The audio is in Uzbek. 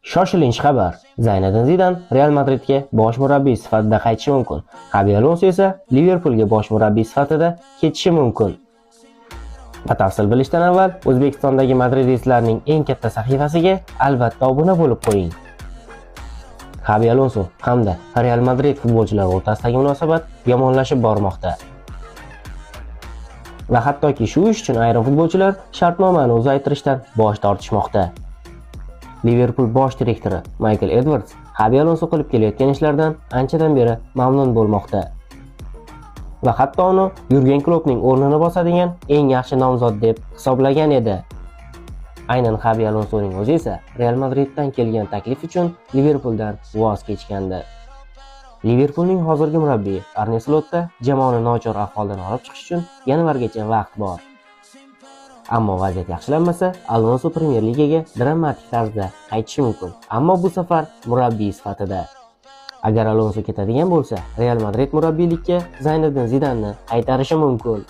Shoshilinch xabar. Zinedin Zidan Real Madridga bosh murabbiy sifatida qaytishi mumkin. Xabi Alonso esa Liverpulga bosh murabbiy sifatida ketishi mumkin. Batafsil bilishdan avval O'zbekistondagi madridistlarning eng katta sahifasiga albatta obuna bo'lib qo'ying. Xabi Alonso hamda Real Madrid futbolchilari o'rtasidagi munosabat yomonlashib bormoqda. Va hattoki shu ish uchun ayrim futbolchilar shartnomani uzaytirishdan bosh tortishmoqda. Liverpul bosh direktori Michael Edwards Xabi Alonso qilib kelayotgan ishlardan anchadan beri mamnun bo'lmoqda. Va hatto uni Yurgen Kloppning o'rnini bosadigan eng yaxshi nomzod deb hisoblagan edi. Aynan Xabi Alonsoning o'zi esa Real Madriddan kelgan taklif uchun Liverpuldan voz kechgandi. Liverpulning hozirgi murabbiyi Arne Slotda jamoani nochor ahvoldan olib chiqish uchun yanvargacha vaqt bor. Ammo vaziyat yaxshilanmasa, Alonso Premier Ligaga dramatik tarzda qaytishi mumkin. Ammo bu safar murabbiy sifatida. Agar Alonso ketadigan bo'lsa, Real Madrid murabbiylikka Zinedin Zidanni qaytarishi mumkin.